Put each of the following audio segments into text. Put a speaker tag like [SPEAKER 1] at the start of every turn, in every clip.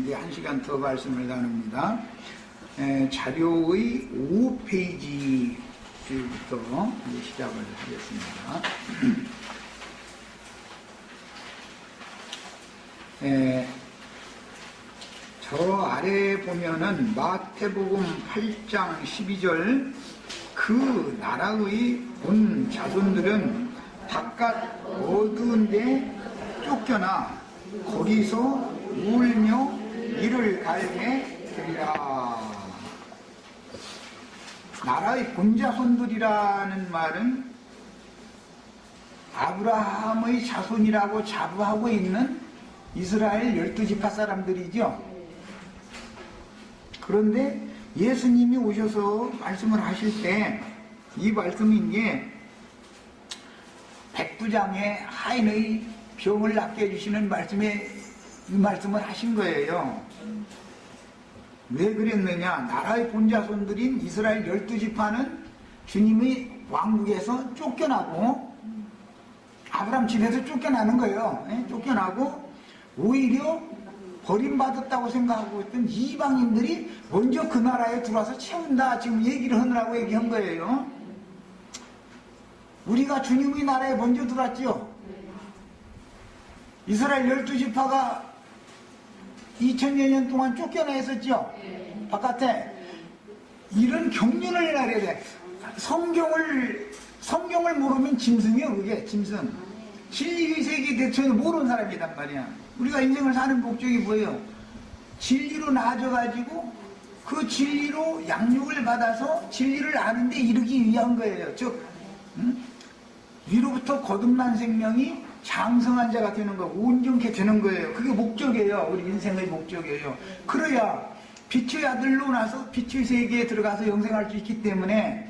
[SPEAKER 1] 이제 1시간 더 말씀을 나눕니다. 자료의 5페이지부터 시작을 하겠습니다. 저 아래에 보면은 마태복음 8장 12절 그 나라의 본 자손들은 바깥 어두운 데 쫓겨나 거기서 울며 이를 갈게 되리라. 나라의 본 자손들이라는 말은 아브라함의 자손이라고 자부하고 있는 이스라엘 12지파 사람들이죠. 그런데 예수님이 오셔서 말씀을 하실 때 이 말씀이 이제 백부장의 하인의 병을 낫게 해주시는 말씀에 이 말씀을 하신 거예요. 왜 그랬느냐? 나라의 본자손들인 이스라엘 12지파는 주님의 왕국에서 쫓겨나고 아브라함 집에서 쫓겨나는 거예요. 쫓겨나고 오히려 버림받았다고 생각하고 있던 이방인들이 먼저 그 나라에 들어와서 채운다 지금 얘기를 하느라고 얘기한 거예요. 우리가 주님의 나라에 먼저 들어왔죠. 이스라엘 12지파가 2000여 년 동안 쫓겨나 있었죠. 바깥에. 이런 경륜을 해야 돼. 성경을 모르면 짐승이요. 그게 짐승. 진리의 세계 대처를 모르는 사람이란 말이야. 우리가 인생을 사는 목적이 뭐예요? 진리로 나아져가지고 그 진리로 양육을 받아서 진리를 아는데 이르기 위한 거예요. 즉 위로부터 거듭난 생명이 장성한 자가 되는 거, 온전케 되는 거예요. 그게 목적이에요. 우리 인생의 목적이에요. 그래야 빛의 아들로 나서 빛의 세계에 들어가서 영생할 수 있기 때문에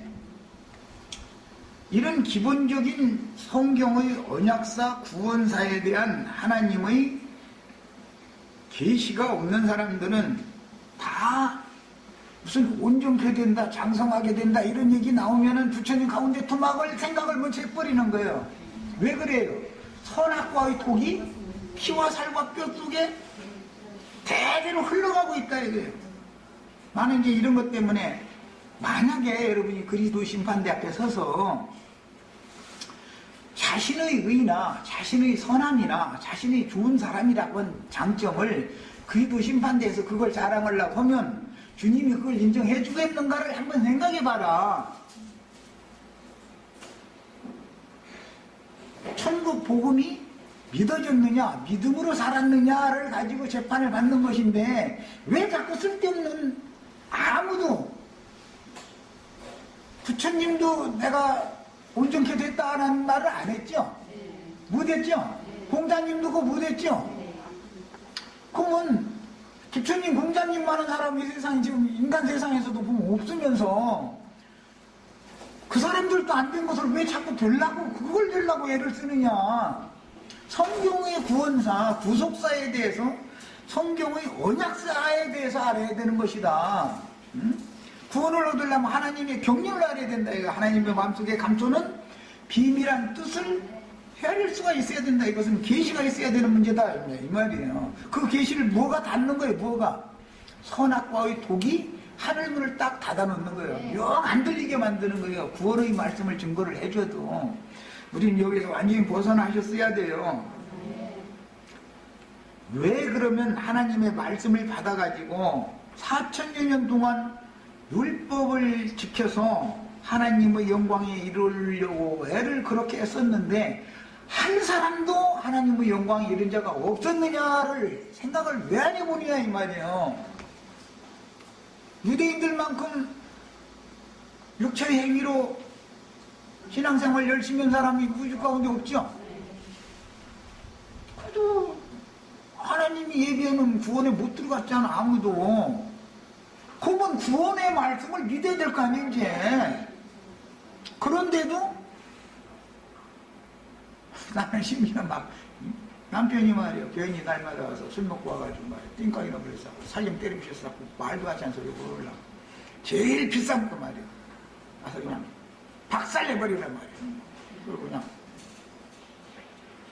[SPEAKER 1] 이런 기본적인 성경의 언약사 구원사에 대한 하나님의 계시가 없는 사람들은 다 무슨 온전케 된다, 장성하게 된다 이런 얘기 나오면은 부처님 가운데 토막을 생각을 먼저 해버리는 거예요. 왜 그래요? 선악과의 독이 피와 살과 뼈 속에 대대로 흘러가고 있다 이거예요. 나는 이제 이런 것 때문에 만약에 여러분이 그리스도 심판대 앞에 서서 자신의 의나 자신의 선함이나 자신이 좋은 사람이라고 한 장점을 그리스도 심판대에서 그걸 자랑하려고 하면 주님이 그걸 인정해 주겠는가를 한번 생각해 봐라. 천국 복음이 믿어졌느냐 믿음으로 살았느냐를 가지고 재판을 받는 것인데 왜 자꾸 쓸데없는 아무도 부처님도 내가 온전케 됐다는 말을 안 했죠? 못했죠? 공자님도 그거 못했죠? 그러면 부처님 공자님 하는 사람이 세상 지금 인간 세상에서도 보면 없으면서 그 사람들도 안 된 것을 왜 자꾸 되려고 그걸 되려고 애를 쓰느냐. 성경의 구원사 구속사에 대해서 성경의 언약사에 대해서 알아야 되는 것이다. 구원을 얻으려면 하나님의 경륜을 알아야 된다. 이거 하나님의 마음속에 감추는 비밀한 뜻을 헤아릴 수가 있어야 된다. 이것은 계시가 있어야 되는 문제다 이 말이에요. 그 계시를 뭐가 닫는 거예요? 뭐가? 선악과의 독이 하늘문을 딱 닫아놓는 거예요. 영 안 들리게 만드는 거예요. 구원의 말씀을 증거를 해줘도 우리는 여기서 완전히 벗어나셨어야 돼요. 왜 그러면 하나님의 말씀을 받아가지고 4000여 년 동안 율법을 지켜서 하나님의 영광에 이르려고 애를 그렇게 했었는데 한 사람도 하나님의 영광에 이른 자가 없었느냐를 생각을 왜 안 해보느냐 이 말이에요. 유대인들만큼 육체의 행위로 신앙생활 열심히 한 사람이 우주 가운데 없죠. 그래도 하나님이 예비하는 구원에 못 들어갔잖아 아무도. 그러면 구원의 말씀을 믿어야 될 거 아니에요 이제. 그런데도 나는 심지어 막 남편이 말이야 괜히 날마다 와서 술 먹고 와가지고 말이야 띵까이나 그래서 살림 때리면서 말도 하지 않은 소리 그러려고 제일 비싼 거 말이야 와서 그냥 박살내버리란 말이야. 그리고 그냥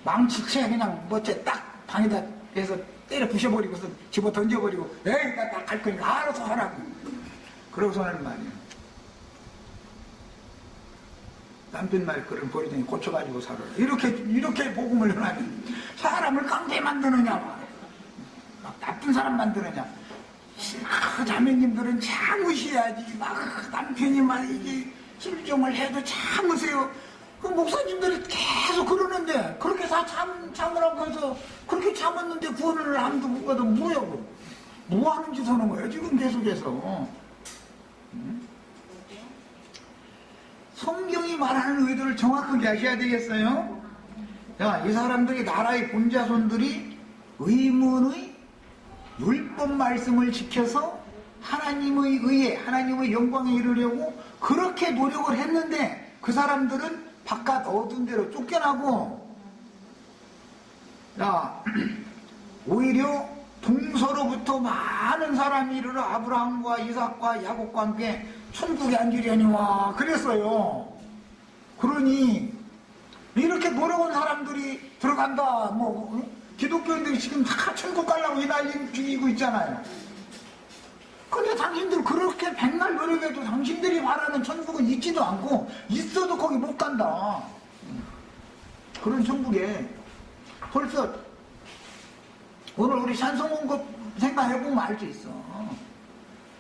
[SPEAKER 1] 망치채 그냥 뭐채 딱 방에다 해서 때려 부셔버리고서 집어 던져버리고 에이 나 갈 거니까 알아서 하라고 그러고서는 말이야 남편 말 그런 버리더니 고쳐가지고 살아라 이렇게 복음을 전하면 사람을 깡패 만드느냐 막 나쁜 사람 만드느냐 자매님들은 참으셔야지 막 남편이 막 이게 실종을 해도 참으세요 그 목사님들이 계속 그러는데 그렇게 다 참으라고 해서 그렇게 참았는데 구원을 아무도 못 받아 뭐냐고 뭐 하는 짓 하는 거예요 지금 계속해서 성경이 말하는 의도를 정확하게 아셔야 되겠어요. 자, 이 사람들이 나라의 본자손들이 의문의 율법 말씀을 지켜서 하나님의 의에 하나님의 영광에 이르려고 그렇게 노력을 했는데 그 사람들은 바깥 어두운 데로 쫓겨나고 자, 오히려 동서로부터 많은 사람이 이르러 아브라함과 이삭과 야곱과 함께 천국에 앉으려니와 그랬어요. 그러니 이렇게 노력한 사람들이 들어간다 뭐 기독교인들이 지금 다 천국 가려고 이 난리 죽이고 있잖아요. 근데 당신들 그렇게 백날 노력해도 당신들이 말하는 천국은 있지도 않고 있어도 거기 못 간다. 그런 천국에 벌써 오늘 우리 찬송 온 거 생각해보면 알 수 있어.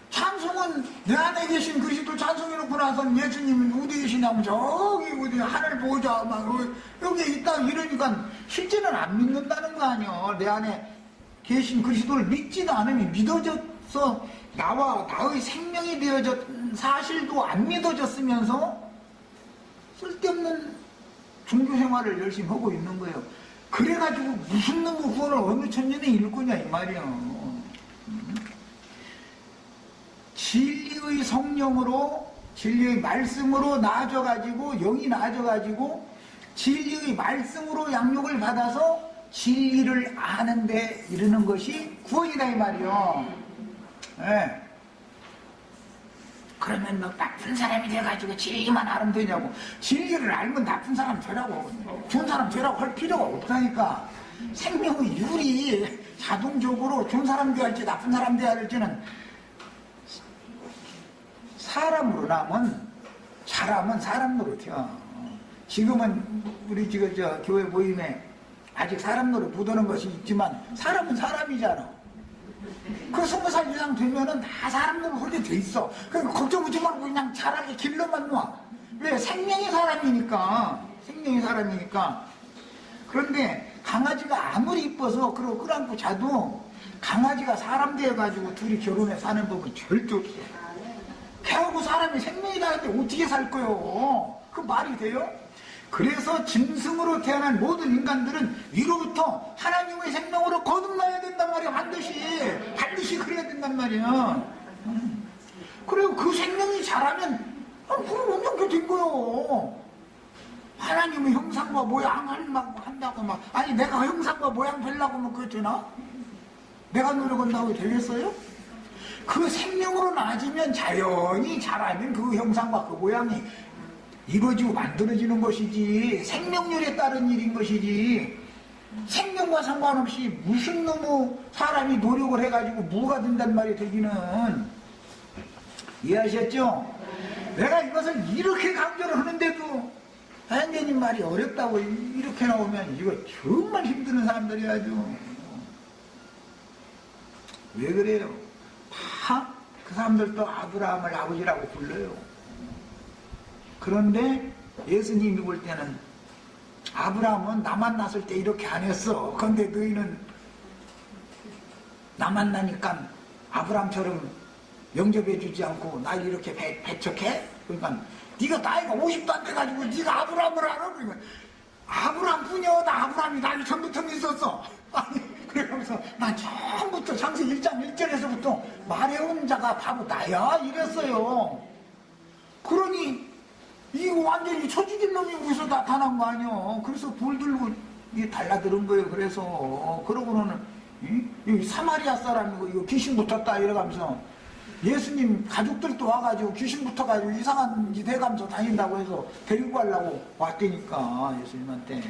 [SPEAKER 1] 찬송은 내 안에 계신 그리스도 찬송해놓고 나서 예수님이 어디 계시냐면 저기 어디 하늘 보자 막 여기 있다 이러니까 실제는 안 믿는다는 거 아니야. 내 안에 계신 그리스도를 믿지도 않으면 믿어져서 나의 생명이 되어졌 사실도 안 믿어졌으면서 쓸데없는 종교 생활을 열심히 하고 있는 거예요. 그래가지고 무슨 놈의 구원을 어느 천년에 이룰 거냐 이 말이야. 진리의 성령으로 진리의 말씀으로 나아져가지고 영이 나아져가지고 진리의 말씀으로 양육을 받아서 진리를 아는데 이르는 것이 구원이다 이 말이요. 네. 그러면 뭐 나쁜 사람이 돼가지고 진리만 알면 되냐고. 진리를 알면 나쁜 사람 되라고 좋은 사람 되라고 할 필요가 없다니까. 생명의 율이 자동적으로 좋은 사람 되어야 할지 나쁜 사람 되어야 할지는 사람으로 나면 잘하면 사람 노릇이야. 지금은 우리 지금 저 교회 모임에 아직 사람 노릇 묻어는 것이 있지만 사람은 사람이잖아. 그 20살 이상 되면은 다 사람 노릇 하게 돼 있어. 그러니까 걱정하지 말고 그냥 잘하게 길러만 놔. 왜? 생명이 사람이니까. 생명이 사람이니까. 그런데 강아지가 아무리 이뻐서 그러고 끌어안고 자도 강아지가 사람 되어가지고 둘이 결혼해 사는 법은 절대 없어. 개하고 사람이 생명이다 하는데 어떻게 살 거요? 그 말이 돼요? 그래서 짐승으로 태어난 모든 인간들은 위로부터 하나님의 생명으로 거듭나야 된단 말이야. 반드시 그래야 된단 말이야. 그리고 그 생명이 자라면 그럼 완전히 된 거요. 하나님의 형상과 모양을 막 한다고 막 아니 내가 형상과 모양 되려고 하면 그게 되나? 내가 노력한다고 되겠어요? 그 생명으로 나아지면 자연히 자라면 그 형상과 그 모양이 이루어지고 만들어지는 것이지 생명률에 따른 일인 것이지 생명과 상관없이 무슨 놈의 사람이 노력을 해가지고 뭐가 된단 말이 되기는 이해하셨죠? 내가 이것을 이렇게 강조를 하는데도 하얀개님 말이 어렵다고 이렇게 나오면 이거 정말 힘드는 사람들이 아주 왜 그래요? 다 그 사람들도 아브라함을 아버지라고 불러요. 그런데 예수님이 볼 때는 아브라함은 나 만났을 때 이렇게 안 했어. 그런데 너희는 나 만나니까 아브라함처럼 영접해 주지 않고 날 이렇게 배척해? 그러니까 네가 나이가 50도 안 돼가지고 네가 아브라함을 알아? 그러니까 아브라함뿐이야. 나 아브라함이 나이 전부터 있었어. 아니 그러면서 난 처음부터 창세기 1장 1절에서부터 말해온 자가 바로 나야 이랬어요. 그러니 이거 완전히 처죽인 놈이 여기서 나타난 거 아니야. 그래서 돌 들고 이게 달라드는 거예요. 그래서 그러고는 이 사마리아 사람이고 이거 귀신 붙었다 이래가면서 예수님 가족들도 와가지고 귀신 붙어가지고 이상한 짓 해가면서 다닌다고 해서 데리고 가려고 왔다니까 예수님한테.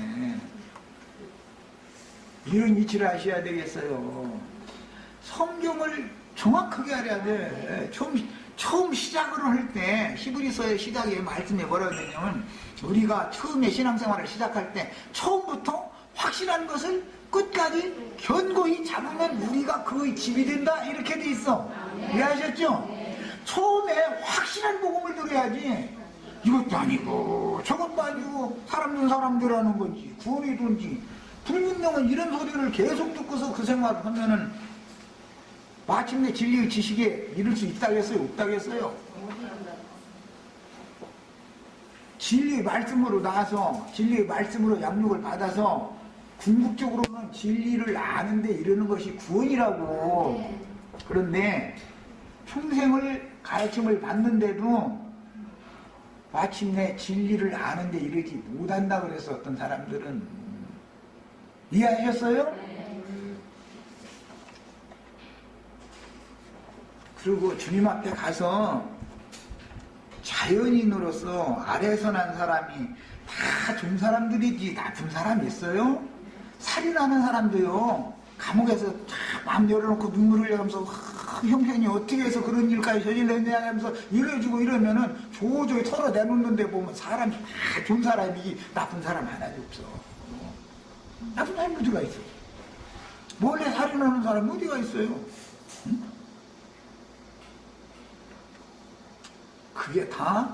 [SPEAKER 1] 이런 이치를 하셔야 되겠어요. 성경을 정확하게 알아야 돼. 처음 시작을 할 때 히브리서의 시작에 말씀에 뭐라고 되냐면 우리가 처음에 신앙생활을 시작할 때 처음부터 확실한 것을 끝까지 견고히 잡으면 우리가 그의 집이 된다 이렇게 돼 있어. 이해하셨죠? 처음에 확실한 복음을 들어야지 이것도 아니고 저것도 아니고 사람들 하는 건지 구원이든지 불분명은 이런 소리를 계속 듣고서 그 생활을 하면은 마침내 진리의 지식에 이를 수 있다겠어요? 없다겠어요? 진리의 말씀으로 나와서 진리의 말씀으로 양육을 받아서 궁극적으로는 진리를 아는데 이르는 것이 구원이라고. 그런데 평생을 가르침을 받는데도 마침내 진리를 아는데 이르지 못한다 그래서 어떤 사람들은. 이해하셨어요? 그리고 주님 앞에 가서 자연인으로서 아래서 난 사람이 다 좋은 사람들이지 나쁜 사람이 있어요? 살인하는 사람도요 감옥에서 다 마음 열어놓고 눈물을 흘려가면서 형편이 어떻게 해서 그런 일까지 저질렀냐 하면서 이래주고 이러면은 조조히 털어내놓는데 보면 사람이 다 좋은 사람이지 나쁜 사람 하나도 없어. 나쁜 사람이 어디가 있어? 몰래 살인하는 사람이 어디가 있어요? 응? 그게 다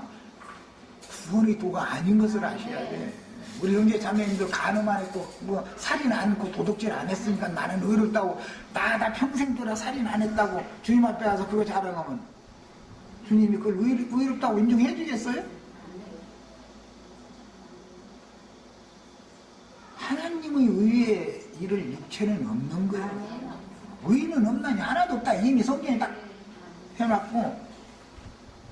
[SPEAKER 1] 구원의 도가 아닌 것을 아셔야 돼. 우리 형제 자매님들 간음 안 했고 뭐 살인 안 했고 도둑질 안 했으니까 나는 의롭다고 나 평생 동안 살인 안 했다고 주님 앞에 와서 그거 자랑하면 주님이 그걸 의롭다고 인정해 주겠어요? 하나님의 의의 일을 육체는 없는 거예요. 의는 없나니 하나도 없다. 이미 성경에 딱 해놨고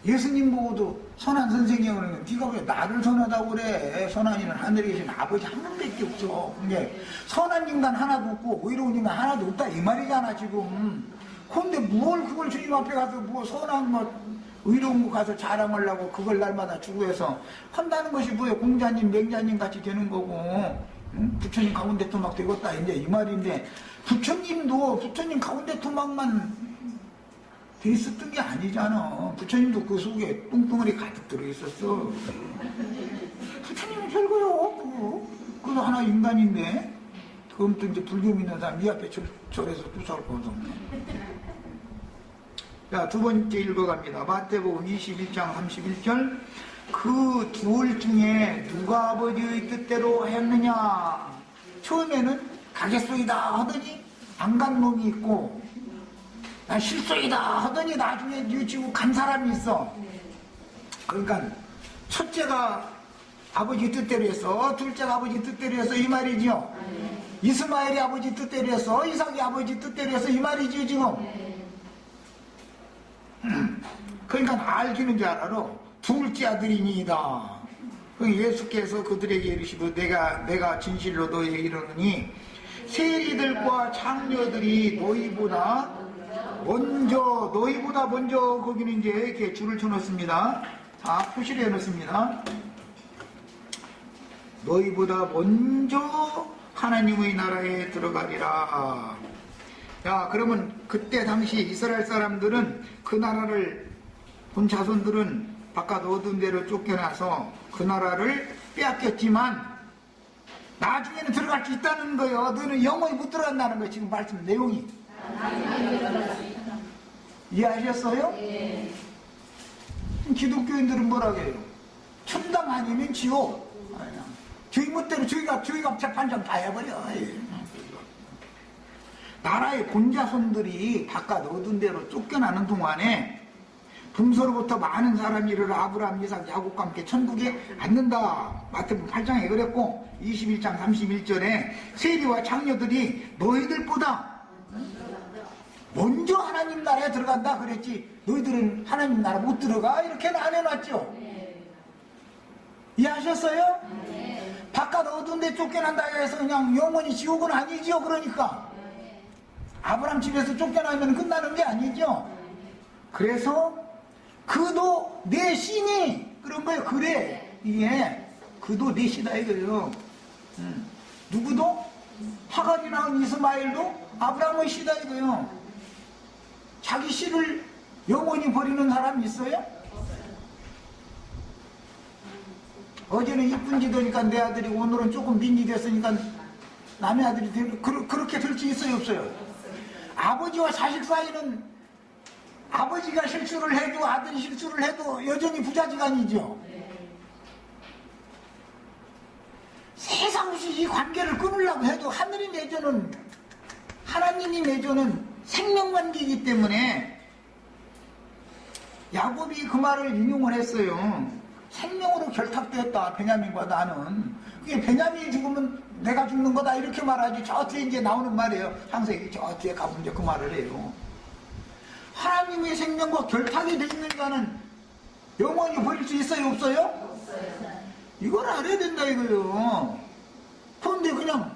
[SPEAKER 1] 예수님 보고도 선한 선생님이 그러면 네가 왜 나를 선하다고 그래? 선한 이는 하늘에 계신 아버지 한 분밖에 없어. 근데 선한 인간 하나도 없고 의로운 인간 하나도 없다 이 말이잖아 지금. 그런데 뭘 그걸 주님 앞에 가서 뭐 선한 뭐 의로운 거 가서 자랑하려고 그걸 날마다 주고해서 한다는 것이 뭐예요? 공자님 맹자님 같이 되는 거고 응? 부처님 가운데 토막 되겠다 이제 이 말인데 부처님 가운데 토막만 돼 있었던 게 아니잖아. 부처님도 그 속에 뚱뚱하니 가득 들어있었어. 부처님은 별거요. 그거 하나 인간인데 그럼 또 이제 불교 믿는 사람 이 앞에 절에서 쫓아올 거거든. 자, 두 번째 읽어갑니다. 마태복음 21장 31절. 그 둘 중에 누가 아버지의 뜻대로 하였느냐. 처음에는 가겠소이다 하더니 안 간 놈이 있고 난 실속이다 하더니 나중에 뉘우치고 간 사람이 있어. 그러니까 첫째가 아버지 뜻대로 했어. 둘째가 아버지 뜻대로 했어. 이 말이죠. 이스마엘이 아버지 뜻대로 했어. 이삭이 아버지 뜻대로 했어. 이 말이죠 지금. 그러니까 알기는 줄 알아. 둘째 아들이니이다. 예수께서 그들에게 이르시고 내가 진실로 너희에게 이르노니 세리들과 장녀들이 너희보다 먼저 거기는 이제 이렇게 줄을 쳐놓습니다. 자, 표시를 해놓습니다. 너희보다 먼저 하나님의 나라에 들어가리라. 야, 그러면 그때 당시 이스라엘 사람들은 그 나라를 본 자손들은 바깥 어두운 데로 쫓겨나서 그 나라를 빼앗겼지만 나중에는 들어갈 수 있다는 거예요. 너는 영원히 못 들어간다는 거예요. 지금 말씀 내용이. 이해하셨어요? 네. 기독교인들은 뭐라고 해요? 천당 아니면 지옥. 저희 멋대로 저희가 재판장 다 해버려. 나라의 본자손들이 바깥 어두운 데로 쫓겨나는 동안에 동서로부터 많은 사람이 이르러 아브라함, 이삭, 야곱과 함께 천국에 앉는다. 마태복음 8장에 그랬고 21장 31절에 세리와 장녀들이 너희들보다 먼저 하나님 나라에 들어간다 그랬지 너희들은 하나님 나라 못 들어가 이렇게는 안 해놨죠. 이해하셨어요? 바깥 어두운 데 쫓겨난다 해서 그냥 영원히 지옥은 아니지요. 그러니까 아브라함 집에서 쫓겨나면 끝나는 게 아니죠. 그래서 그도 내 신이 그런 거예요. 그래 이게 그도 내 신이다 이거예요. 누구도 하갈이 낳은 이스마엘도 아브라함의 씨다 이거요. 자기 씨를 영원히 버리는 사람이 있어요? 어제는 이쁜 지도니까 내 아들이 오늘은 조금 민지 됐으니까 남의 아들이 그렇게 될 수 있어요 없어요? 아버지와 자식 사이는 아버지가 실수를 해도 아들이 실수를 해도 여전히 부자지간이죠. 세상 없이 이 관계를 끊으려고 해도 하늘이 내주는 하나님이 내주는 생명관계이기 때문에 야곱이 그 말을 인용을 했어요. 생명으로 결탁되었다 베냐민과 나는. 그게 베냐민이 죽으면 내가 죽는 거다 이렇게 말하지. 저 뒤에 이제 나오는 말이에요. 창세기 저 뒤에 가면 이제 그 말을 해요. 하나님의 생명과 결탁이 돼 있는 자는 영원히 버릴 수 있어요 없어요? 없어요. 이걸 알아야 된다 이거요. 그런데 그냥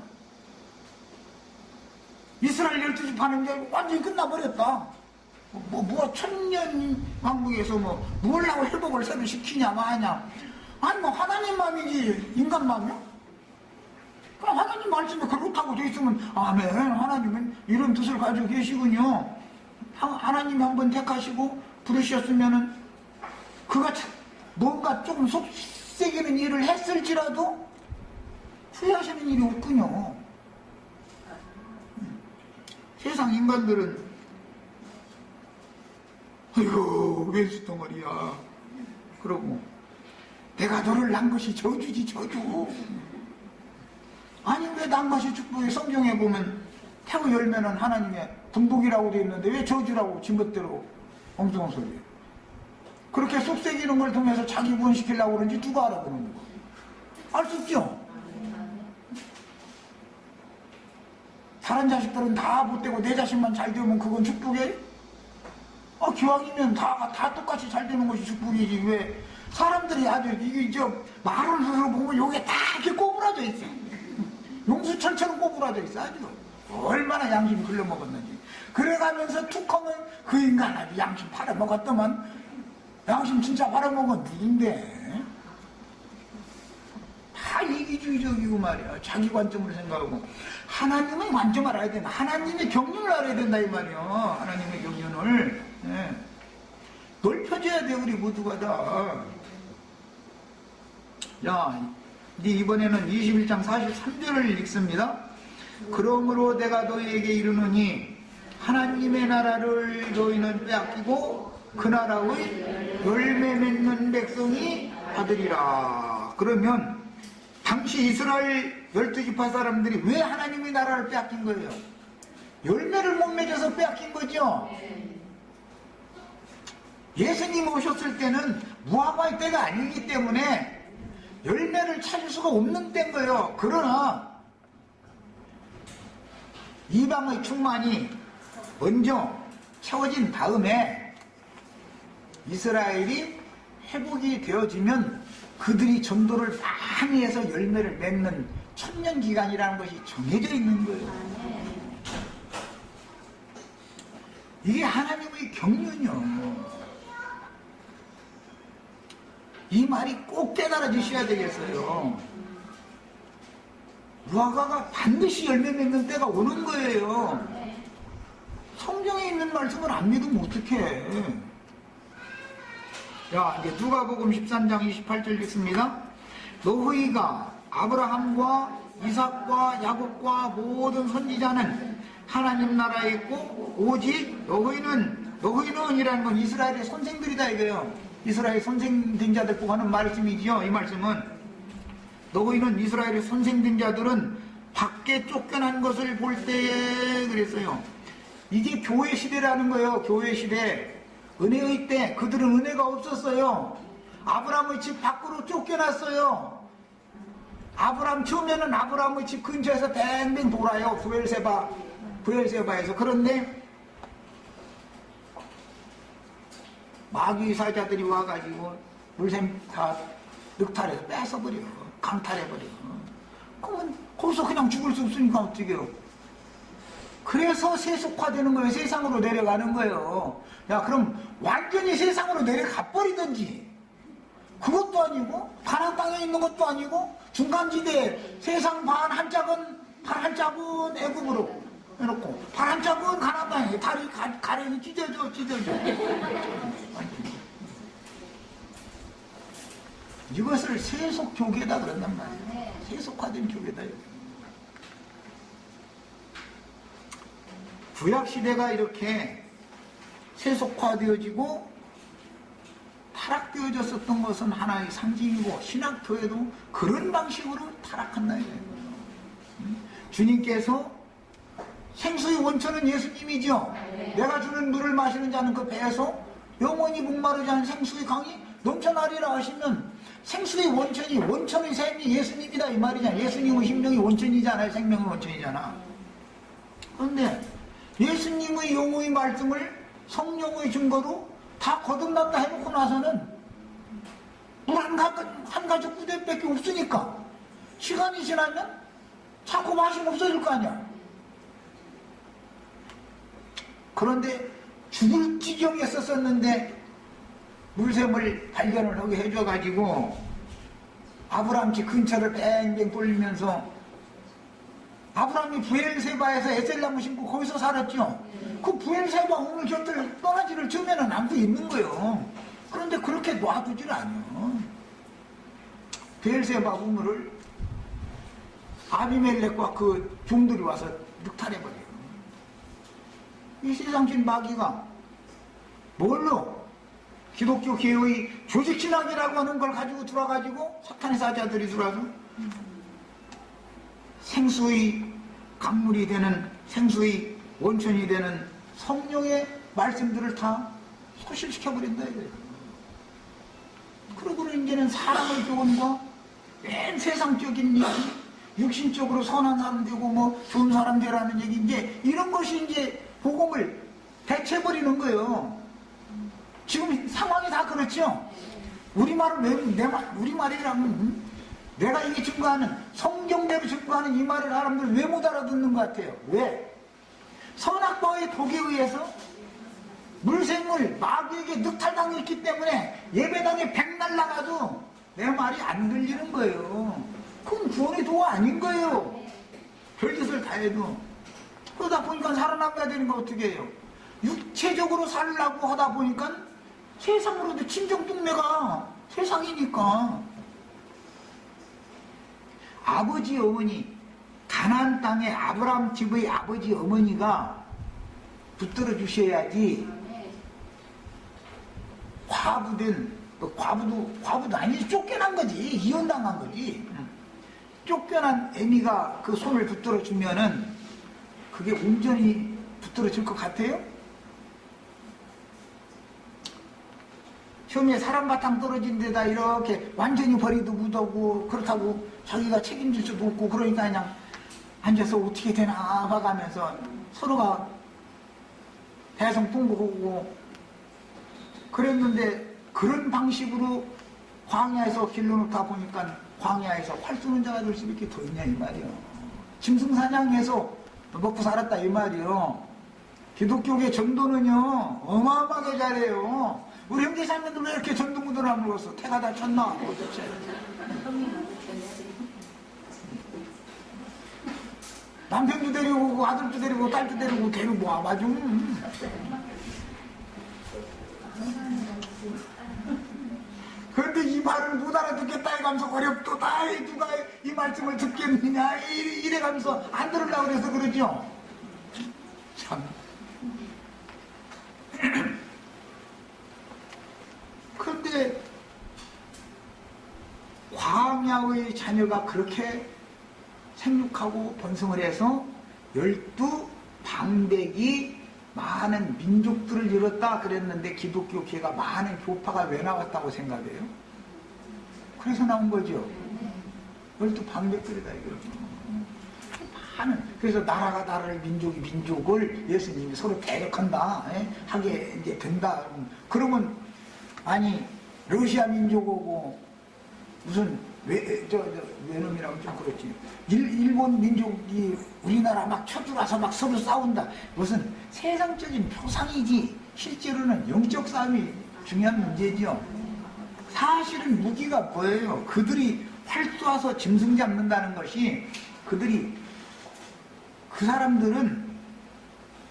[SPEAKER 1] 이스라엘 12집 하는 게 완전히 끝나버렸다. 뭐 천년 왕국에서 뭘 하고 회복을 새로 시키냐 마냐. 아니 하나님 마음이지 인간 마음이야? 그럼 하나님 말씀에 그렇다고 돼 있으면 아멘 하나님은 이런 뜻을 가지고 계시군요. 하나님이 한번 택하시고 부르셨으면은 그가 뭔가 조금 속색이는 일을 했을지라도 후회하시는 일이 없군요. 세상 인간들은 아이고 왼수 덩어리야 그러고 내가 너를 낳은 것이 저주지 저주. 아니 왜 낳은 것이 축복이 성경에 보면 태고 열매는 하나님의 분복이라고 되어 있는데 왜 저주라고 지멋대로 엉뚱한 소리예요. 그렇게 속삭이는 걸 통해서 자기 구원시키려고 그러는지 누가 알아보는 거? 알 수 없죠. 다른 자식들은 다 못되고 내 자식만 잘 되면 그건 축복이에요? 기왕이면 다 똑같이 잘 되는 것이 축복이지. 왜 사람들이 아주 이게 말을 보면 요게 다 이렇게 꼬부라져 있어. 용수철처럼 꼬부라져 있어. 아주 얼마나 양심 글러먹었는지. 그래가면서 툭하면 그 인간 아주 양심 팔아먹었더만 양심 진짜 팔아먹은 누군데? 다 이기주의적이고 말이야. 자기 관점으로 생각하고. 하나님의 관점을 알아야 된다. 하나님의 경륜을 알아야 된다 이 말이야. 하나님의 경륜을 넓혀줘야 돼 우리 모두가 다. 야, 이번에는 21장 43절을 읽습니다. 그러므로 내가 너희에게 이르노니 하나님의 나라를 너희는 빼앗기고 그 나라의 열매 맺는 백성이 받으리라. 그러면 당시 이스라엘 12지파 사람들이 왜 하나님의 나라를 빼앗긴 거예요? 열매를 못 맺어서 빼앗긴 거죠. 예수님 오셨을 때는 무화과의 때가 아니기 때문에 열매를 찾을 수가 없는 때인 거예요. 그러나 이방의 충만이 먼저 채워진 다음에 이스라엘이 회복이 되어지면 그들이 전도를 많이 해서 열매를 맺는 천년기간이라는 것이 정해져 있는 거예요. 이게 하나님의 경륜이요. 이 말이 꼭 깨달아 주셔야 되겠어요. 무화과가 반드시 열매 맺는 때가 오는 거예요. 성경에 있는 말씀을 안 믿으면 어떡해. 자, 이제 누가복음 13장 28절 읽습니다. 너희가 아브라함과 이삭과 야곱과 모든 선지자는 하나님 나라에 있고 오직 너희는 이라는 건 이스라엘의 선생들이다 이거예요. 이스라엘 선생된 자들 보고 하는 말씀이지요. 이 말씀은 너희는 이스라엘의 선생된 자들은 밖에 쫓겨난 것을 볼 때에 그랬어요. 이게 교회 시대라는 거예요. 교회 시대. 은혜의 때 그들은 은혜가 없었어요. 아브라함의 집 밖으로 쫓겨났어요. 아브라함 처음에는 아브라함의 집 근처에서 뱅뱅 돌아요. 부엘세바에서. 그런데 마귀 사자들이 와가지고 물샘 다 늑탈해서 뺏어버려. 강탈해버려. 그러면 거기서 그냥 죽을 수 없으니까 어떡해요. 그래서 세속화되는 거예요. 세상으로 내려가는 거예요. 야, 그럼 완전히 세상으로 내려가 버리든지 그것도 아니고 가나안 땅에 있는 것도 아니고 중간지대에 세상 반 한짝은 팔 한 짝은 애국으로 해놓고 팔 한 짝은 가나다에 다리 가랭이 찢어져. 이것을 세속교계다 그런단 말이에요. 세속화된 교계다. 구약시대가 이렇게 세속화되어지고 타락되어졌었던 것은 하나의 상징이고 신학교에도 그런 방식으로 타락한다 이거예요. 주님께서 생수의 원천은 예수님이죠. 내가 주는 물을 마시는 자는 그 배에서 영원히 목마르지 않은 생수의 강이 넘쳐나리라 하시면 생수의 원천의 샘이 예수님이다 이 말이잖아. 예수님의 생명이 원천이잖아요. 생명의 원천이잖아. 그런데 예수님의 영의 말씀을 성령의 증거로 다 거듭났다 해놓고 나서는 물 한 가지 구대밖에 없으니까 시간이 지나면 자꾸 맛이 없어질 거 아니야. 그런데 죽을 지경에 썼었는데 물샘을 발견을 하게 해줘가지고 아브라함 집 근처를 뱅뱅 돌리면서 아브라함이 부엘세바에서 에셀나무 심고 거기서 살았죠. 그 부엘세바 우물 곁을 떠나지를 주면은 남도 있는 거예요. 그런데 그렇게 놔두질 않아요. 부엘세바 우물을 아비멜렉과 그 종들이 와서 늑탈해버려요. 이 세상신 마귀가 뭘로? 기독교 개혁의 조직신학이라고 하는 걸 가지고 들어와가지고 사탄의 사자들이 들어와서 생수의 강물이 되는 생수의 원천이 되는 성령의 말씀들을 다 소실시켜버린다 이거예요. 그러고는 이제는 사람의 교훈과 맨 세상적인 얘기, 육신적으로 선한 사람 되고 뭐 좋은 사람 되라는 얘기, 이제 이런 것이 이제 복음을 대체해버리는 거예요. 지금 상황이 다 그렇죠. 우리말이라면 내가 이게 증거하는 성경대로 증거하는 이 말을 사람들 왜 못 알아듣는 것 같아요? 왜? 선악과의 독에 의해서 물샘물 마귀에게 늑탈당했기 때문에 예배당에 백날 나가도 내 말이 안 들리는 거예요. 그건 구원의 도가 아닌 거예요. 별짓을 다 해도. 그러다 보니까 살아남아야 되는 거 어떻게 해요? 육체적으로 살려고 하다 보니까 세상으로도 친정뚱매가 세상이니까. 아버지 어머니, 가나안 땅에 아브라함 집의 아버지 어머니가 붙들어 주셔야지 과부도 아니지, 쫓겨난 거지, 이혼당한 거지. 쫓겨난 애미가 그 손을 붙들어 주면은 그게 온전히 붙들어 줄 것 같아요? 처음에 사람 바탕 떨어진 데다 이렇게 완전히 버리도 묻어고 그렇다고 자기가 책임질 수도 없고, 그러니까 그냥 앉아서 어떻게 되나 봐가면서 서로가 대성통곡하고 그랬는데, 그런 방식으로 광야에서 길러놓다 보니까 광야에서 활 쏘는 자가 될 수밖에 더 있냐 이 말이요. 짐승사냥해서 먹고 살았다 이 말이요. 기독교계 전도는요 어마어마하게 잘해요. 우리 형제자매들 왜 이렇게 전도무도를 안 먹었어? 태가 다 쳤나? 도대체. 남편도 데리고 오고 아들도 데리고 딸도 데리고 와봐 좀. 그런데 이 말을 못 알아듣겠다 해가면서 어렵도다, 누가 이 말씀을 듣겠느냐 이래가면서 안 들으려고 그래서 그러죠. 참. 그런데 광야의 자녀가 그렇게 생육하고 번성을 해서 12방백이 많은 민족들을 이뤘다 그랬는데, 기독교계가 많은 교파가 왜 나왔다고 생각해요? 그래서 나온 거죠. 12방백들이다 이거죠. 많은. 그래서 나라가 나라를, 민족이 민족을 예수님이 서로 대적한다 하게 이제 된다. 그러면 아니 러시아 민족하고 무슨 외놈이라고 좀 그렇지, 일본 민족이 우리나라 막 쳐들어와서 막 서로 싸운다. 무슨 세상적인 표상이지 실제로는 영적 싸움이 중요한 문제죠. 사실은 무기가 뭐예요? 그들이 활 쏘아서 짐승 잡는다는 것이 그들이 그 사람들은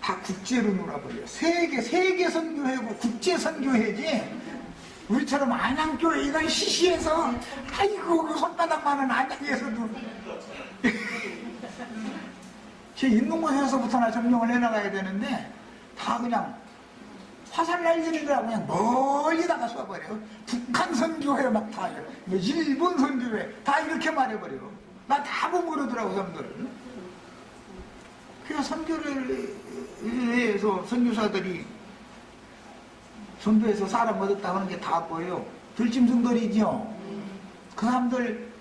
[SPEAKER 1] 다 국제로 놀아버려요. 세계 선교회고 국제 선교회지. 우리처럼 안양교회 이건 시시해서 아이고 그 손바닥만한 안양에서도 제 있는 곳에서부터나 점령을 해나가야 되는데 다 그냥 화살 날리느라고 그냥 멀리다가 쏴버려요. 북한 선교회 막 다 일본 선교회 다 이렇게 말해버려요. 나 다 보고 그러더라고 사람들을. 그래서 선교를 해서 선교사들이 선교에서 사람 얻었다 하는 게 다 보여요. 들짐승들이죠. 그 사람들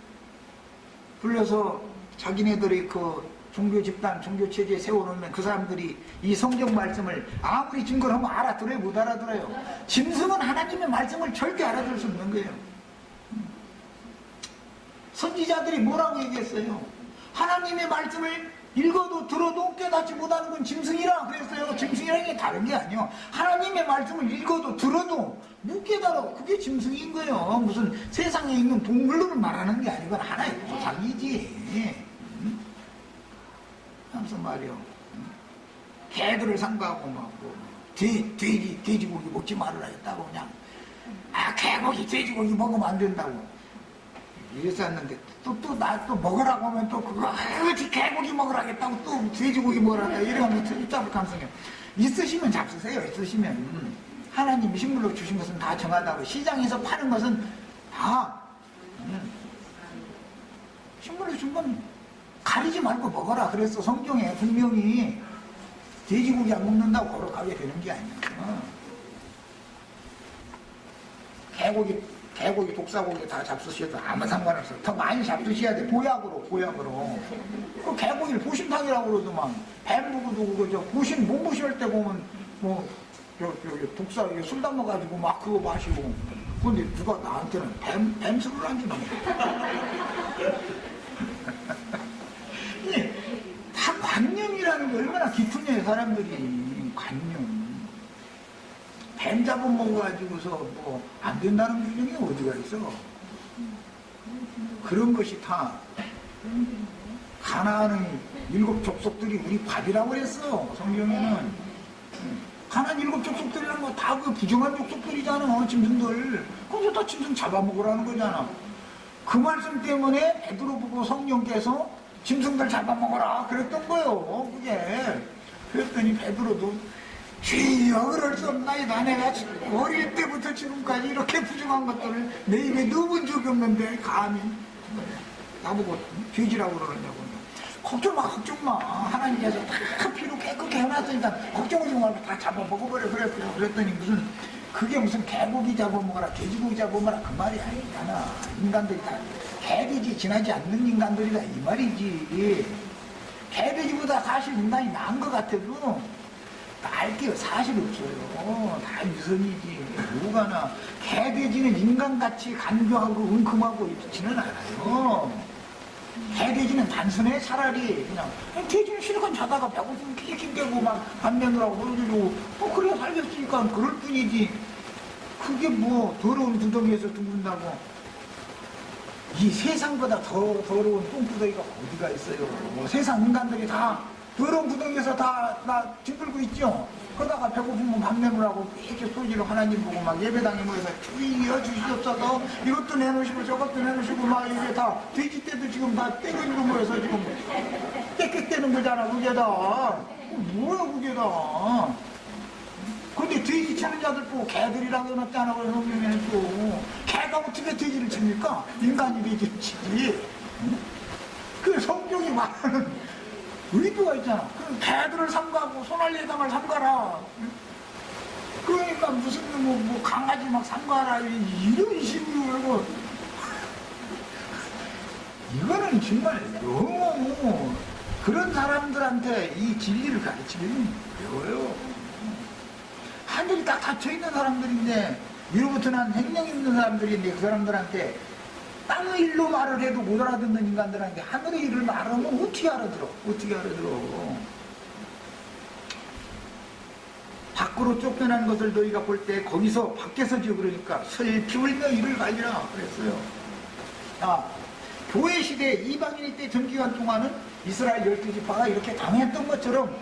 [SPEAKER 1] 불러서 자기네들이 그 종교 집단, 종교 체제에 세워놓으면 그 사람들이 이 성경 말씀을 아무리 증거를 하면 알아들어요? 못 알아들어요? 짐승은 하나님의 말씀을 절대 알아들을 수 없는 거예요. 선지자들이 뭐라고 얘기했어요? 하나님의 말씀을 읽어도 들어도 깨닫지 못하는 건 짐승이라 그랬어요. 짐승이라는 게 다른 게 아니에요. 하나님의 말씀을 읽어도 들어도 못 깨달아. 그게 짐승인 거예요. 무슨 세상에 있는 동물을 말하는 게 아니고 하나의 조상이지. 하면서 말이요. 개들을 상가하고 막 돼지고기 먹지 말으라 했다고 그냥 개고기 돼지고기 먹으면 안 된다고 이랬었는데 또 먹으라고 하면 또 그거 개고기 먹으라겠다고 또 돼지고기 먹으라겠다 이래가면 붙잡을 가능성이 있으시면 잡수세요. 있으시면 하나님이 식물로 주신 것은 다 정하다고 시장에서 파는 것은 다 식물로 준 건 가리지 말고 먹어라. 그래서 성경에 분명히 돼지고기 안 먹는다고 걸어가게 되는 게 아니야. 개고기, 독사고기 다 잡수셔도 아무 상관없어. 더 많이 잡수셔야 돼. 보약으로. 그 개고기를 보신탕이라고 그러더만. 뱀 보고도 그거 보신, 몸보실 때 보면 독사, 술 담아가지고 막 그거 마시고. 근데 누가 나한테는 뱀술을 안 주는 거야. 다 관념이라는 게 얼마나 깊으냐 사람들이. 관념. 뱀 잡아먹어가지고서 뭐 안 된다는 규정이 어디가 있어. 그런 것이 다 가나안의 7 족속들이 우리 밥이라고 그랬어. 성경에는 가나안 7 족속들이라는 거 다 그 부정한 족속들이잖아. 짐승들. 거기서 다 짐승 잡아먹으라는 거잖아. 그 말씀 때문에 베드로 보고 성령께서 짐승들 잡아먹어라 그랬던 거예요. 그게. 그랬더니 베드로도 주여 그럴 수 없나이다. 내가 어릴 때부터 지금까지 이렇게 부정한 것들을 내 입에 넣어본 적이 없는데 감히 나보고 돼지라고 그러느냐고. 걱정 마. 하나님께서 다 피로 깨끗게 해놨으니까 걱정하지 말고 다 잡아먹어버려. 그랬더니 그게 무슨 개고기 잡아먹어라 돼지고기 잡아먹어라 그 말이 아니잖아. 인간들이 다 개돼지 지나지 않는 인간들이다 이 말이지. 개돼지보다 사실 인간이 나은 것 같아도 알게요. 사실 없어요. 다 유선이지. 뭐가나. 개돼지는 인간같이 간교하고 은큼하고 있지는 않아요. 개돼지는 단순해. 차라리 그냥 돼지는 실컷 자다가 배고프면 킥킥 대고 막 반면으로 보여주고 뭐 그래야 살겠으니까 그럴 뿐이지. 그게 뭐 더러운 구덩이에서 둥근다고 이 세상보다 더 더러운 똥구덩이가 어디가 있어요. 뭐 세상 인간들이 다 더러운 구덩이에서 다 뒹굴고 있죠. 그러다가 배고프면 밥 내놓으라고 이렇게 소리로 하나님 보고 막 예배당에 모여서 주여 주시옵소서 이것도 내놓으시고 저것도 내놓으시고 막 이게 다 돼지 떼도 지금 다 떼거리로 모여서 지금 떼끼떼는 거잖아. 그게 다 뭐야 그게 다. 근데 돼지 치는 자들 보고 개들이라고 해놨잖아. 그래서 성경에는 또 개가 어떻게 돼지를 칩니까? 인간이 돼지를 치지. 그 성경이 말하는 의도가 있잖아. 그럼 개들을 삼가고 소날리에다가 삼가라. 그러니까 무슨 뭐 강아지 막 삼가라 이런 식으로. 이거는 정말 너무 그런 사람들한테 이 진리를 가르치면 배워요. 하늘이 딱 닫혀있는 사람들인데 위로부터 난 생명이 있는 사람들인데 그 사람들한테 땅의 일로 말을 해도 못 알아듣는 인간들한테 하늘의 일을 말하면 어떻게 알아들어? 밖으로 쫓겨난 것을 너희가 볼 때 거기서 밖에서지요. 그러니까 슬피 울며 이를 갈리라 그랬어요. 교회 시대 이방인일 때 전기간 동안은 이스라엘 12지파가 이렇게 당했던 것처럼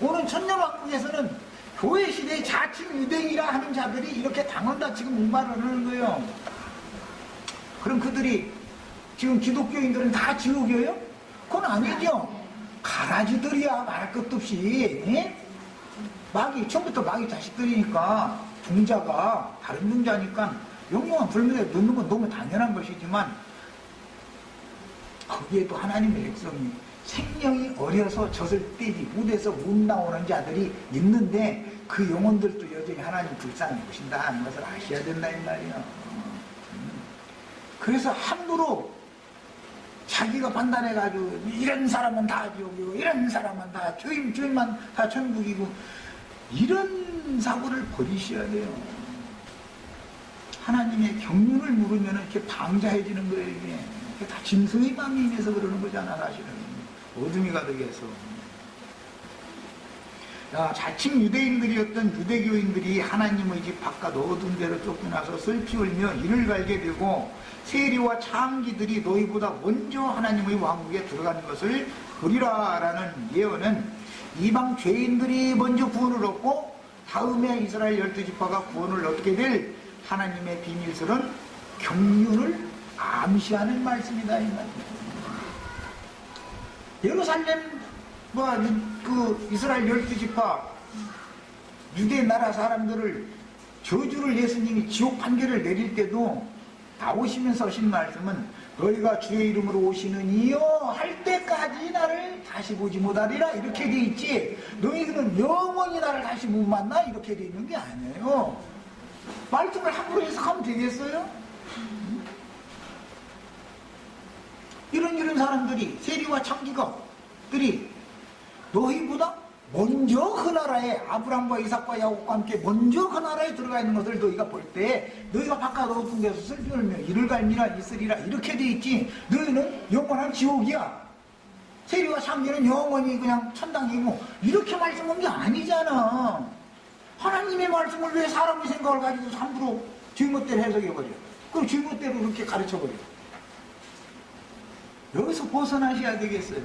[SPEAKER 1] 오늘 천년왕국에서는 교회 시대의 자칭 유대인이라 하는 자들이 이렇게 당한다 지금 말을 하는 거예요. 그럼 그들이 지금 기독교인들은 다 지옥이에요? 그건 아니죠. 가라지들이야 말할 것도 없이. 예? 마귀 처음부터 마귀 자식들이니까 종자가 다른 종자니까 영영한 불문에 넣는 건 너무 당연한 것이지만 거기에도 하나님의 백성이 생명이 어려서 젖을 떼지 못해서 못 나오는 자들이 있는데 그 영혼들도 여전히 하나님 불쌍히 보신다 하는 것을 아셔야 된다 이 말이에요. 그래서 함부로 자기가 판단해가지고 이런 사람은 다 지옥이고 이런 사람은 다 주인만 다 천국이고 이런 사고를 버리셔야 돼요. 하나님의 경륜을 물으면 이렇게 방자해지는 거예요. 이게 다 짐승의 마음이 인해서 그러는 거잖아 사실은. 어둠이 가득해서. 자칭 유대인들이었던 유대교인들이 하나님의 집 바깥 어두운 데로 쫓겨나서 슬피 울며 이를 갈게 되고 세리와 창기들이 너희보다 먼저 하나님의 왕국에 들어가는 것을 보리라 라는 예언은 이방 죄인들이 먼저 구원을 얻고 다음에 이스라엘 12지파가 구원을 얻게 될 하나님의 비밀스러운 경륜을 암시하는 말씀이다 이 말입니다. 예루살렘 그 이스라엘 12지파 유대 나라 사람들을 저주를 예수님이 지옥 판결을 내릴 때도 나오시면서 하신 말씀은 너희가 주의 이름으로 오시는 이여 할 때까지 나를 다시 보지 못하리라 이렇게 돼 있지 너희들은 영원히 나를 다시 못 만나 이렇게 돼 있는 게 아니에요. 말씀을 함부로 해석하면 되겠어요? 이런 사람들이 세리와 창기가들이 너희보다 먼저 그 나라에 아브람과 이삭과 야곱과 함께 먼저 그 나라에 들어가 있는 것을 너희가 볼 때 너희가 바깥 어두운 데서 슬피 울며 이를 갈미라 있으리라 이렇게 돼 있지 너희는 영원한 지옥이야. 세리와 창기는 영원히 그냥 천당이고 이렇게 말씀한 게 아니잖아. 하나님의 말씀을 왜 사람의 생각을 가지고 함부로 주인것대로 해석해버려. 그럼 주인것대로 그렇게 가르쳐버려. 여기서 벗어나셔야 되겠어요.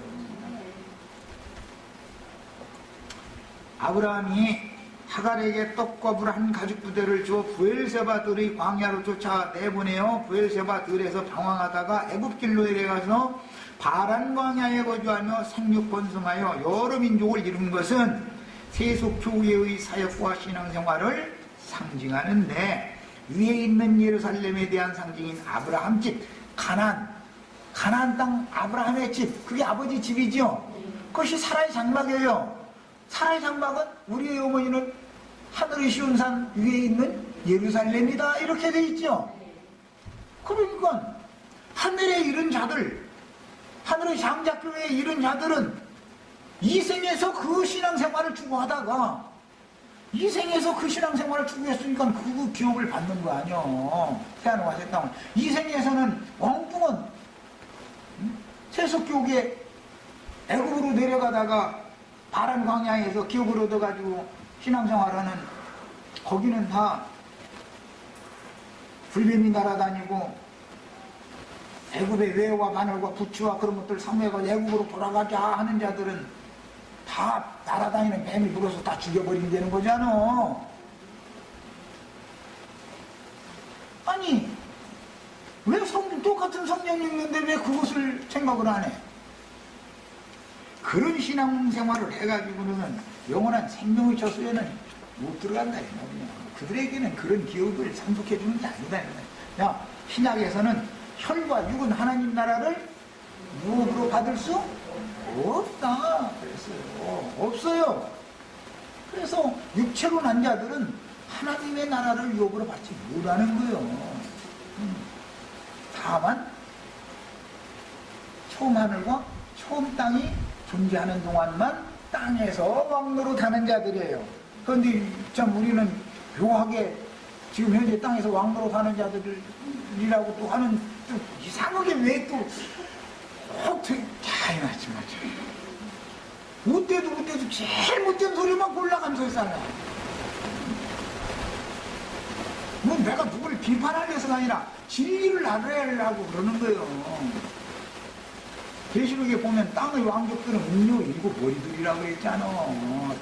[SPEAKER 1] 아브라함이 하갈에게 떡과 물 한 가죽 부대를 주어 브엘세바들의 광야로 쫓아 내보내어 브엘세바들에서 방황하다가 애굽길로 내려가서 바란 광야에 거주하며 생육 번성하여 여러 민족을 이룬 것은 세속 교회의 사역과 신앙생활을 상징하는데 위에 있는 예루살렘에 대한 상징인 아브라함 집 가나안 땅 아브라함의 집 그게 아버지 집이죠. 그것이 사라의 장막이에요. 사라의 장막은 우리의 어머니는 하늘의 시온산 위에 있는 예루살렘이다 이렇게 돼 있죠. 그러니까 하늘에 이른 자들 하늘의 장자교회에 이른 자들은 이 생에서 그 신앙생활을 추구하다가 이 생에서 그 신앙생활을 추구했으니까 그 기업을 받는 거 아니요. 태안과 새 땅은 이 생에서는 왕궁은 세속교계 애굽으로 내려가다가 바란 광야에서 기업을 얻어가지고 신앙생활하는 거기는 다 불뱀이 날아다니고 애굽의 외와 바늘과 부추와 그런 것들 사모해가 애굽으로 돌아가자 하는 자들은 다 날아다니는 뱀이 불어서 다 죽여버린다는 거잖아. 아니 왜 똑같은 성경 읽는데 왜 그것을 생각을 안 해? 그런 신앙생활을 해가지고는 영원한 생명의 저수에는 못 들어간다. 그들에게는 그런 기업을 상속해 주는 게 아니다. 야, 신약에서는 혈과 육은 하나님 나라를 유업으로 받을 수 없다 그랬어요. 없어요. 그래서 육체로 난 자들은 하나님의 나라를 유업으로 받지 못하는 거예요. 다만 처음 하늘과 처음 땅이 존재하는 동안만 땅에서 왕노릇 하는 자들이에요. 그런데 참 우리는 묘하게 지금 현재 땅에서 왕노릇 하는 자들이라고 또 하는 또 이상하게 왜 또 잘 맞지 못돼도 제일 못된 소리만 골라가면서 살아요. 뭐 내가 누구를 비판하려서가 아니라 진리를 알아야 하려고 그러는 거예요. 계시록에 보면 땅의 왕족들은 음료 일곱 머리들이라고 그랬잖아.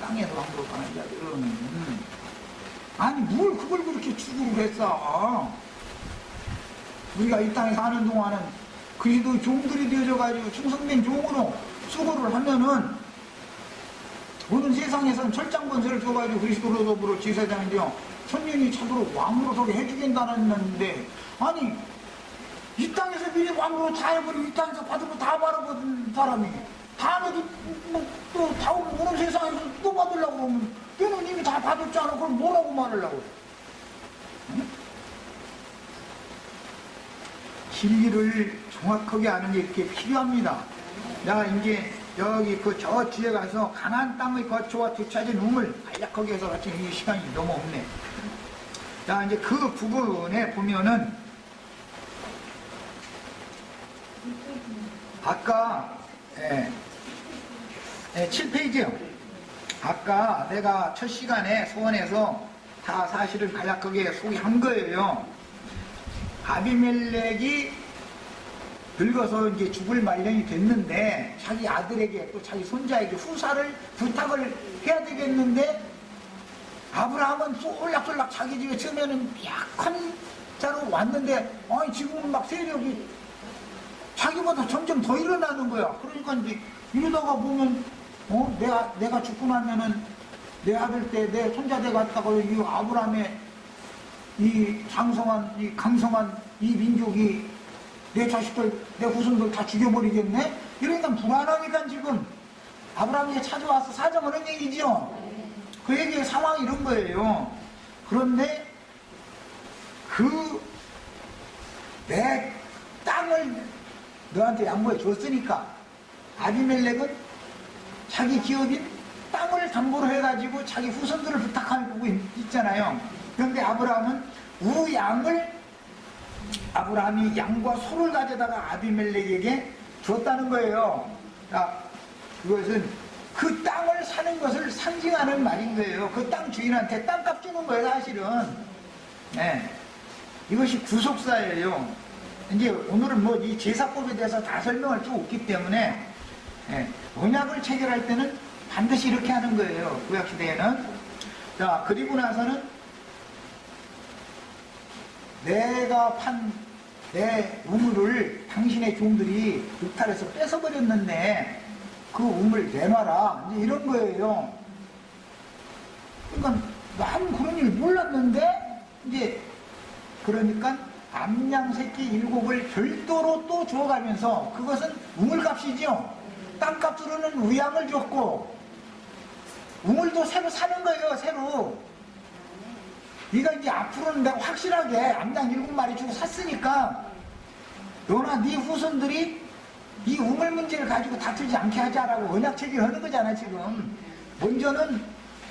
[SPEAKER 1] 땅에서 왕족하는 자들은. 아니 뭘 그걸 그렇게 추구를 했어. 우리가 이 땅에 사는 동안은 그리스도 종들이 되어져가지고 충성된 종으로 수고를 하면은 오는 세상에서는 철장건설을 줘가지고 그리스도로 더불어 제사장인데요 천년이 차도록 왕으로 서게 해주겠다는데 아니 이 땅에서 미리 왕으로 다 해버리고 이 땅에서 받은 거 다 받아버린 사람이 다음에도 또 다음 오는 세상에서 또 받으려고 그러면 얘는 이미 다 받았잖아. 그럼 뭐라고 말하려고 그래? 응? 진리를 정확하게 아는 게 이렇게 필요합니다. 내가 이제 여기 저 뒤에 가서 가나안 땅의 거처와 뒤처진 우물 간략하게 해서 같이 이 시간이 너무 없네. 자 이제 그 부분에 보면은 아까 7페이지요. 아까 내가 첫 시간에 소원에서 다 사실을 간략하게 소개한 거예요. 아비멜렉이 늙어서 이제 죽을 말년이 됐는데 자기 아들에게 또 자기 손자에게 후사를 부탁을 해야 되겠는데 아브라함은 쏠락쏠락 자기 집에 처음에는 약한 자로 왔는데 아니 지금은 막 세력이 자기보다 점점 더 일어나는 거야. 그러니까 이제 이러다가 보면 내가 죽고 나면은 내 아들 때 내 손자 때 갔다가 이 아브라함의 이 장성한 이 강성한 이 민족이 내 자식들 내 후손들 다 죽여버리겠네. 이러니까 불안하니까 지금 아브라함에게 찾아와서 사정하는 얘기죠. 그 얘기의 상황이 이런 거예요. 그런데 내 땅을 너한테 양보해 줬으니까 아비멜렉은 자기 기업인 땅을 담보로 해가지고 자기 후손들을 부탁하고 있잖아요. 그런데 아브라함은 아브라함이 양과 소를 가져다가 아비멜렉에게 줬다는 거예요. 그것은 그 땅을 사는 것을 상징하는 말인 거예요. 그 땅 주인한테 땅값 주는 거예요, 사실은. 네. 이것이 구속사예요. 이제 오늘은 뭐 이 제사법에 대해서 다 설명할 수 없기 때문에 언약을 체결할 때는 반드시 이렇게 하는 거예요. 구약시대에는. 자, 그리고 나서는 내가 판 내 우물을 당신의 종들이 늑탈해서 뺏어버렸는데 그 우물 내놔라. 이제 이런 거예요. 그러니까 나는 그런 일 몰랐는데 이제 그러니까 암양 새끼 7을 별도로 또 주어가면서 그것은 우물값이죠. 땅값으로는 우양을 줬고 우물도 새로 사는 거예요. 새로. 네가 이제 앞으로는 내가 확실하게 암양 7마리 주고 샀으니까 너나 네 후손들이 이 우물 문제를 가지고 다투지 않게 하자라고 언약 체결하는 거잖아 지금. 먼저는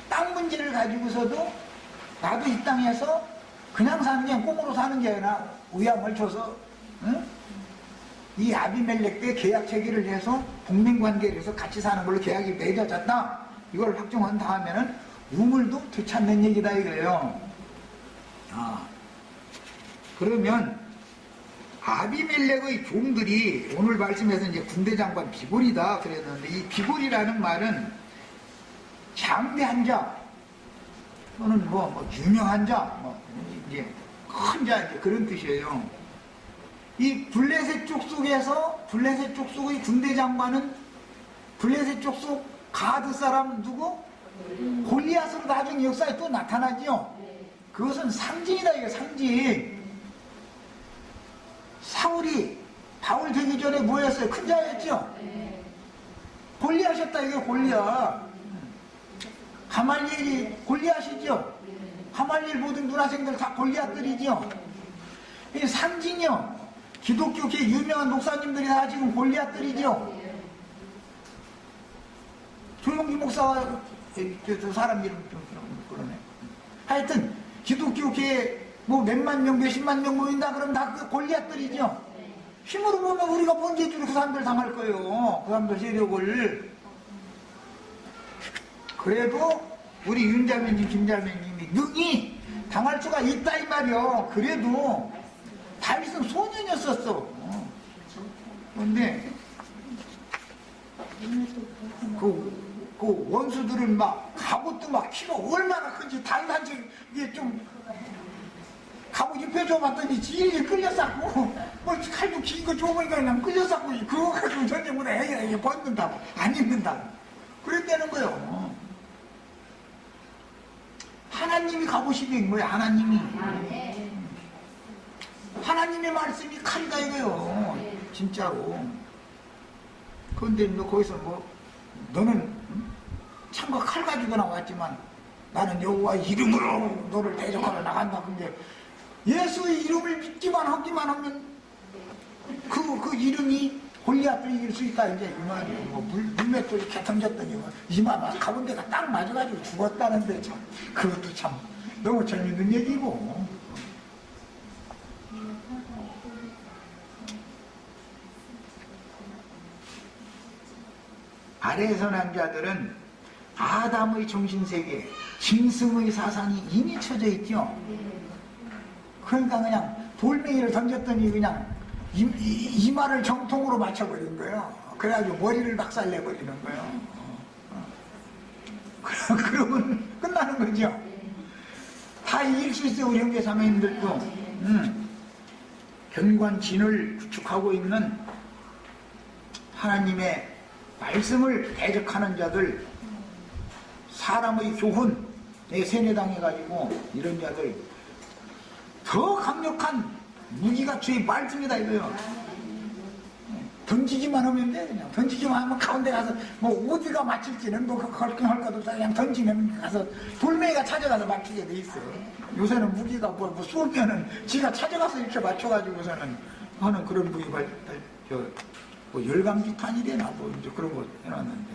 [SPEAKER 1] 땅 문제를 가지고서도 나도 이 땅에서 그냥 사는 게 꽁으로 사는 게 아니라 우양을 줘서 응? 이 아비멜렉 때 계약 체결을 해서 동맹관계를 해서 같이 사는 걸로 계약이 맺어졌다. 이걸 확정한 다음에는 우물도 되찾는 얘기다 이거예요. 그러면 아비멜렉의 종들이 오늘 말씀에서 이제 군대장관 비골이다 그랬는데 이 비골이라는 말은 장대한 자 또는 뭐 유명한 자, 이제 큰 자 이제 그런 뜻이에요. 이 블레셋 족속에서 블레셋 족속의 군대장관은 블레셋 족속 가드 사람 누구? 골리앗으로 나중에 역사에 또 나타나죠. 그것은 상징이다 이게 상징. 사울이 바울 되기 전에 뭐였어요? 큰 자였죠? 골리앗이었다 이게 골리앗. 가말리엘이 골리앗이죠? 가말리엘 모든 문화생들 다 골리앗들이죠? 이 상징이요. 기독교계 유명한 목사님들이 다 지금 골리앗들이죠? 조용기 목사가 저 사람 이름 좀 그러네. 하여튼 기독교계에 뭐 몇만 명, 몇십만 명 모인다 그러면 다 그 골리앗들이죠. 힘으로 보면 우리가 번개주로 그 사람들 당할 거예요. 그 사람들 세력을. 그래도 우리 윤자매님, 김자매님이 능히 당할 수가 있다 이 말이요. 그래도 다윗은 소년이었었어. 그런데 그 원수들은 막 갑옷도 막 키가 얼마나 큰지 단단지 이게 좀 갑옷 입혀줘 봤더니 질질 끌려쌌고 뭐 칼도 긴 거 좋으니까 그냥 끌려쌌고 그거 가지고 전쟁보다 애기 벗는다고 안 입는다고 그랬다는 거예요. 하나님이 갑옷이 된 거예요. 하나님의 말씀이 칼이다 이거요. 진짜로. 그런데 너 거기서 뭐 너는 창과 칼 가지고 나왔지만 나는 여호와 이름으로 너를 대적하러 나간다. 근데 예수의 이름을 믿기만 하기만 하면 그 이름이 골리앗을 이길 수 있다. 이제 이 말이에요. 뭐 물맷돌 이렇게 던졌더니 이마 가본 데가 딱 맞아가지고 죽었다는데 참 그것도 참 너무 재밌는 얘기고. 아래에서 난 자들은 아담의 정신세계, 짐승의 사상이 이미 쳐져 있죠. 그러니까 그냥 돌멩이를 던졌더니 그냥 이마를 정통으로 맞춰버린 거예요. 그래가지고 머리를 박살내버리는 거예요. 그러면 끝나는 거죠. 다 이길 수 있어요. 우리 형제 자매님들도. 견관진을 구축하고 있는 하나님의 말씀을 대적하는 자들, 사람의 교훈에 세뇌당해가지고 이런 자들 더 강력한 무기가 주의 말씀이다 이거요. 던지기만 하면 돼. 그냥 던지기만 하면 가운데 가서 뭐 어디가 맞힐지는 뭐 걱정할 것도 없어. 그냥 던지면 가서 돌멩이가 찾아가서 맞추게 돼 있어. 요새는 무기가 뭐 쏘면은 지가 찾아가서 이렇게 맞춰가지고서는 하는 그런 무기가 뭐 열감기탄이 되나 뭐 이제 그런 거 해놨는데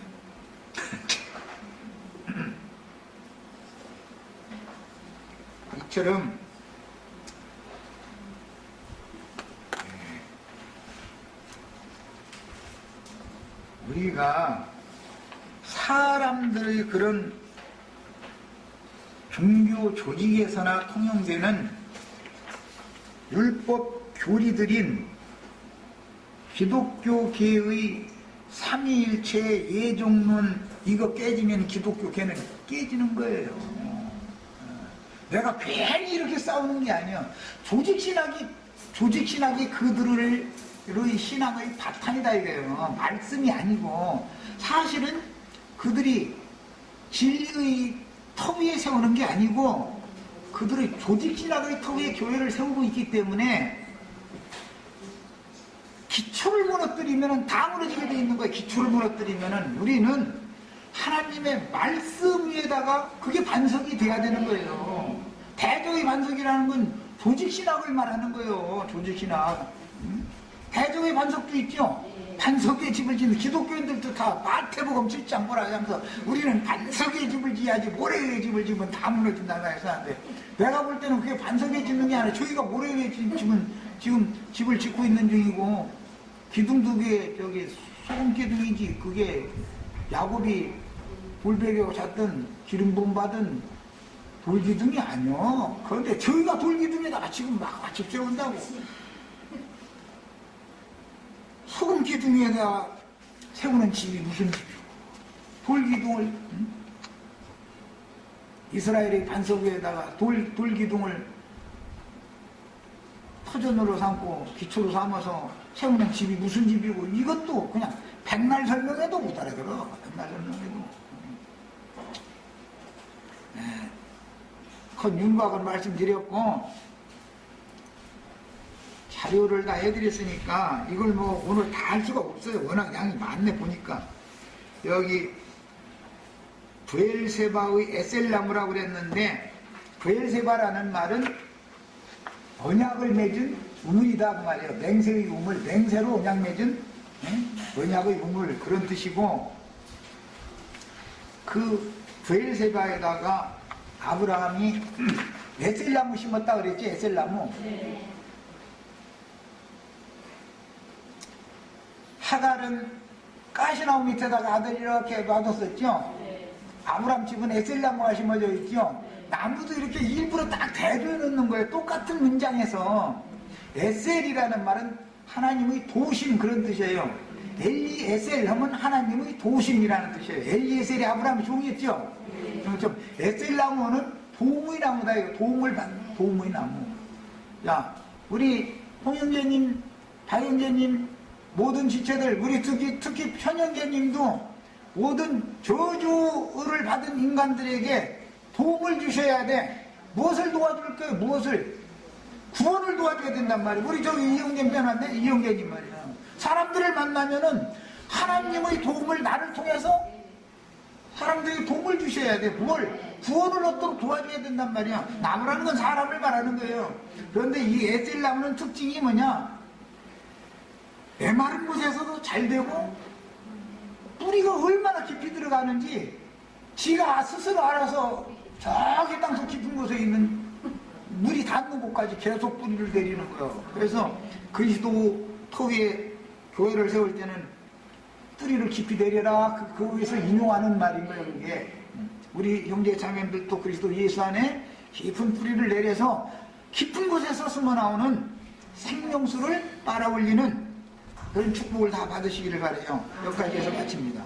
[SPEAKER 1] 이처럼 우리가 사람들의 그런 종교 조직에서나 통용되는 율법 교리들인 기독교계의 삼위일체 예종론 이거 깨지면 기독교계는 깨지는 거예요. 내가 괜히 이렇게 싸우는 게 아니야. 조직신학이 그들의 신앙의 바탕이다 이거예요. 말씀이 아니고 사실은 그들이 진리의 터 위에 세우는 게 아니고 그들의 조직신학의 터 위에 교회를 세우고 있기 때문에 기초를 무너뜨리면 다 무너지게 돼 있는 거예요. 기초를 무너뜨리면 우리는 하나님의 말씀 위에다가 그게 반석이 돼야 되는 거예요. 대적의 반석이라는 건 조직신학을 말하는 거예요. 조직신학. 대적의 반석도 있죠. 반석의 집을 짓는 기독교인들도 다 마태복음 7장 뭐라 하면서 우리는 반석의 집을 지어야지 모래의 집을 지으면 다 무너진다고 해서 하는데 내가 볼 때는 그게 반석에 짓는 게 아니라 저희가 모래의 집은 지금 집을 짓고 있는 중이고 기둥 2개 저기 소금 기둥이지 그게 야곱이 돌베개고 잤던 기름 부음 받은 돌기둥이 아니요. 그런데 저희가 돌기둥에다가 지금 막 집 세운다고. 소금 기둥에다가 세우는 집이 무슨 집이고 돌기둥을 이스라엘의 반석 위에다가 돌기둥을 터전으로 삼고 기초로 삼아서 세우는 집이 무슨 집이고 이것도 그냥 백날 설명해도 못 알아들어. 백날 설명해도. 큰 윤곽을 말씀드렸고 자료를 다 해드렸으니까 이걸 뭐 오늘 다 할 수가 없어요. 워낙 양이 많네 보니까. 여기 브엘세바의 에셀나무라고 그랬는데 브엘세바라는 말은 언약을 맺은 우물이다 그 말이에요. 맹세의 우물, 맹세로 언약 맺은 언약의 우물 그런 뜻이고 그 브엘세바에다가 아브라함이 에셀나무 심었다 그랬지. 에셀나무. 하갈은 가시나무 밑에다가 아들 이렇게 놔뒀었죠. 아브라함 집은 에셀나무가 심어져 있죠. 나무도 이렇게 일부러 딱 대조해 놓는 거예요. 똑같은 문장에서. 에셀이라는 말은 하나님의 도심 그런 뜻이에요. 엘리에셀 하면 하나님의 도심이라는 뜻이에요. 엘리에셀이 아브라함의 종이었죠. 그렇죠. 에셀 나무는 도움의 나무다. 이거 도움을 받는 도움의 나무. 야, 우리 홍영재님, 박영재님, 모든 지체들, 우리 특히 편영재님도 모든 저주를 받은 인간들에게 도움을 주셔야 돼. 무엇을 도와줄 거예요? 무엇을? 구원을 도와줘야 된단 말이에요. 우리 저기 이영재 변한데 이영재님 말이야. 사람들을 만나면은 하나님의 도움을 나를 통해서 사람들에게 도움을 주셔야 돼. 뭘? 구원을 얻도록 도와줘야 된단 말이야. 나무라는 건 사람을 말하는 거예요. 그런데 이 에셀 나무는 특징이 뭐냐? 메마른 곳에서도 잘 되고 뿌리가 얼마나 깊이 들어가는지 지가 스스로 알아서 저기 땅속 깊은 곳에 있는 물이 닿는 곳까지 계속 뿌리를 내리는 거예요. 그래서 그리스도 터위에 교회를 세울 때는 뿌리를 깊이 내려라 그거에서 인용하는 말인 거예요. 이게 우리 형제 자매들도 그리스도 예수 안에 깊은 뿌리를 내려서 깊은 곳에서 숨어 나오는 생명수를 빨아올리는 그런 축복을 다 받으시기를 바라요. 여기까지 해서 마칩니다.